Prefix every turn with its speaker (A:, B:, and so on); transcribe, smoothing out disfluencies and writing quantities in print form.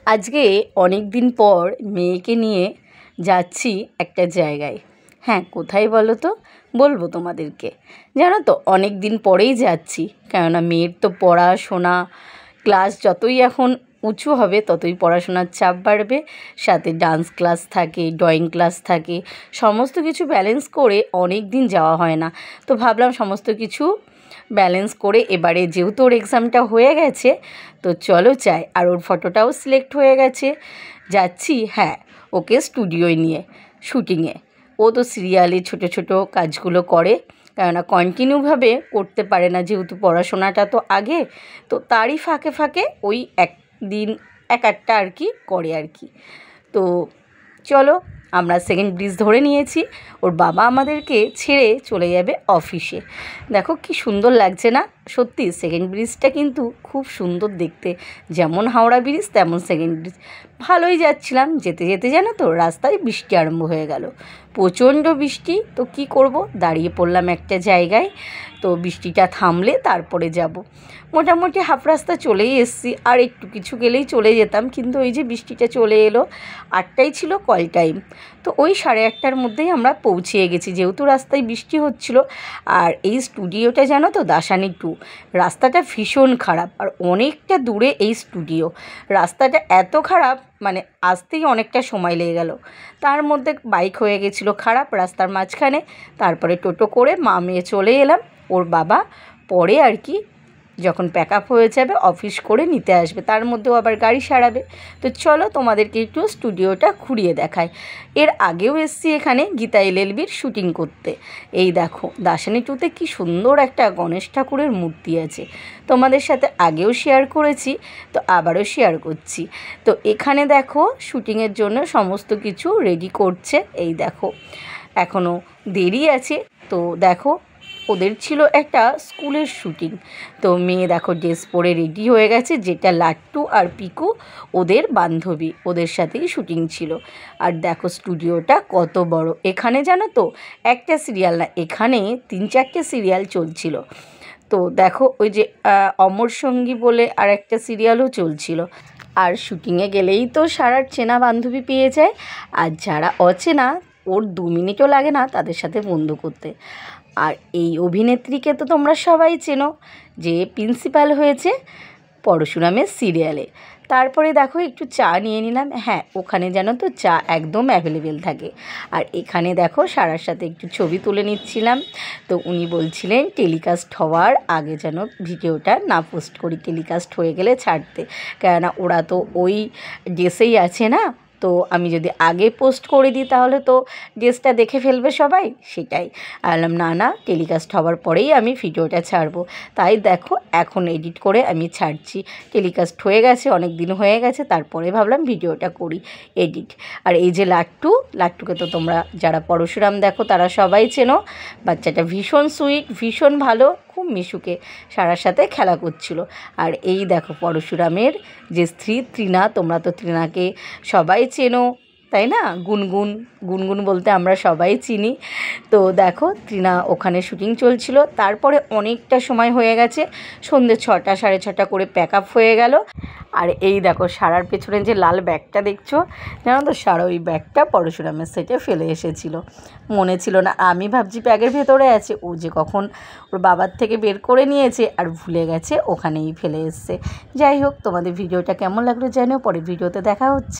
A: আজকে অনেক দিন পর মেয়েকে নিয়ে যাচ্ছি একটা জায়গায়। হ্যাঁ, কোথায় বলো তো? বলবো তোমাদেরকে। জানো তো, অনেক দিন পরেই যাচ্ছি, কেননা মেয়ের তো পড়াশোনা ক্লাস যতই এখন উঁচু হবে ততই পড়াশোনার চাপ বাড়বে, সাথে ডান্স ক্লাস থাকে, ড্রয়িং ক্লাস থাকে, সমস্ত কিছু ব্যালেন্স করে অনেক দিন যাওয়া হয় না। তো ভাবলাম সমস্ত কিছু ব্যালেন্স করে এবারে যেহেতু ওর এক্সামটা হয়ে গেছে, তো চলো যাই। আর ওর ফটোটাও সিলেক্ট হয়ে গেছে, যাচ্ছি। হ্যাঁ, ওকে স্টুডিওয় নিয়ে শ্যুটিংয়ে। ও তো সিরিয়ালে ছোটো ছোটো কাজগুলো করে, কেননা কন্টিনিউভাবে করতে পারে না, যেহেতু পড়াশোনাটা তো আগে। তো তারই ফাঁকে ফাঁকে ওই একদিন এক একটা আর কি করে আর কি। তো চলো, আমরা সেকেন্ড ব্রিজ ধরে নিয়েছি। ওর বাবা আমাদেরকে ছেড়ে চলে যাবে অফিসে। দেখো কি সুন্দর লাগছে না? সত্যি সেকেন্ড ব্রিজটা কিন্তু খুব সুন্দর দেখতে, যেমন হাওড়া ব্রিজ তেমন সেকেন্ড ব্রিজ। ভালোই যাচ্ছিলাম, যেতে যেতে জানো তো রাস্তায় বৃষ্টি আরম্ভ হয়ে গেল, প্রচণ্ড বৃষ্টি। তো কি করব, দাঁড়িয়ে পড়লাম একটা জায়গায়। তো বৃষ্টিটা থামলে তারপরে যাব। মোটামুটি হাফ রাস্তা চলেই এসেছি, আর একটু কিছু গেলেই চলে যেতাম, কিন্তু ওই যে বৃষ্টিটা চলে এলো। 8টাই ছিল কল টাইম, তো ওই 8:30টার মধ্যেই আমরা পৌঁছে গেছি, যেহেতু রাস্তায় বৃষ্টি হচ্ছিল। আর এই স্টুডিওটা জানো তো, দাসানি 2। রাস্তাটা ভীষণ খারাপ, আর অনেকটা দূরে এই স্টুডিও। রাস্তাটা এত খারাপ, মানে আসতেই অনেকটা সময় লেগে গেল। তার মধ্যে বাইক হয়ে গেছিলো খারাপ রাস্তার মাঝখানে। তারপরে টোটো করে মা মেয়ে চলে এলাম। ওর বাবা পরে আর কি যখন প্যাক আপ হয়ে যাবে অফিস করে নিতে আসবে, তার মধ্যেও আবার গাড়ি সারাবে। তো চলো তোমাদেরকে একটু স্টুডিওটা ঘুরিয়ে দেখাই। এর আগেও এসেছি এখানে গীতা LLBর শ্যুটিং করতে। এই দেখো, দাসানি 2তে কী সুন্দর একটা গণেশ ঠাকুরের মূর্তি আছে, তোমাদের সাথে আগেও শেয়ার করেছি, তো আবারও শেয়ার করছি। তো এখানে দেখো শ্যুটিংয়ের জন্য সমস্ত কিছু রেডি করছে। এই দেখো, এখনও দেরি আছে। তো দেখো, ওদের ছিল একটা স্কুলের শ্যুটিং। তো মেয়ে দেখো ড্রেস পরে রেডি হয়ে গেছে, যেটা লাট্টু আর পিকু ওদের বান্ধবী, ওদের সাথেই শ্যুটিং ছিল। আর দেখো স্টুডিওটা কত বড়। এখানে জানো তো, একটা সিরিয়াল না, এখানে 3-4টে সিরিয়াল চলছিল। তো দেখো ওই যে অমর সঙ্গী বলে আর একটা সিরিয়ালও চলছিল। আর শ্যুটিংয়ে গেলেই তো সারার চেনা বান্ধবী পেয়ে যায়, আর যারা অচেনা ওর 2 মিনিটও লাগে না তাদের সাথে বন্ধু করতে। আর এই অভিনেত্রীকে তো তোমরা সবাই চেনো, যে প্রিন্সিপাল হয়েছে পরশুরামের সিরিয়ালে। তারপরে দেখো একটু চা নিয়ে নিলাম। হ্যাঁ, ওখানে যেন তো চা একদম অ্যাভেলেবেল থাকে। আর এখানে দেখো সারার সাথে একটু ছবি তুলে নিচ্ছিলাম। তো উনি বলছিলেন টেলিকাস্ট হওয়ার আগে যেন ভিডিওটা না পোস্ট করি, টেলিকাস্ট হয়ে গেলে ছাড়তে, কেননা ওরা তো ওই ড্রেসেই আছে না। তো আমি যদি আগে পোস্ট করে দিই তাহলে তো ড্রেসটা দেখে ফেলবে সবাই, সেটাই বললাম না না, টেলিকাস্ট হওয়ার পরেই আমি ভিডিওটা ছাড়বো। তাই দেখো এখন এডিট করে আমি ছাড়ছি। টেলিকাস্ট হয়ে গেছে, অনেক দিন হয়ে গেছে, তারপরে ভাবলাম ভিডিওটা করি এডিট। আর এই যে লাট্টুকে তো তোমরা যারা পরশুরাম দেখো তারা সবাই চেনো। বাচ্চাটা ভীষণ সুইট, ভীষণ ভালো, খুব মিশুকে সারার সাথে খেলা করছিল। আর এই দেখো পরশুরামের যে স্ত্রী তৃণা, তোমরা তো তৃণাকে সবাই চেনো তাই না? গুনগুন, গুনগুন বলতে আমরা সবাই চিনি। তো দেখো তৃণা ওখানে শ্যুটিং চলছিল। তারপরে অনেকটা সময় হয়ে গেছে, সন্ধ্যে 6টা 6:30 করে প্যাক আপ হয়ে গেল। আর এই দেখো সারার পেছনে যে লাল ব্যাগটা দেখছো, জানো তো সারা ওই ব্যাগটা পরশুরামের সেটে ফেলে এসেছিলো, মনে ছিল না। আমি ভাবছি ব্যাগের ভেতরে আছে, ও যে কখন ওর বাবার থেকে বের করে নিয়েছে আর ভুলে গেছে ওখানেই ফেলে এসছে। যাই হোক, তোমাদের ভিডিওটা কেমন লাগলো জানিও, পরের ভিডিওতে দেখা হচ্ছে।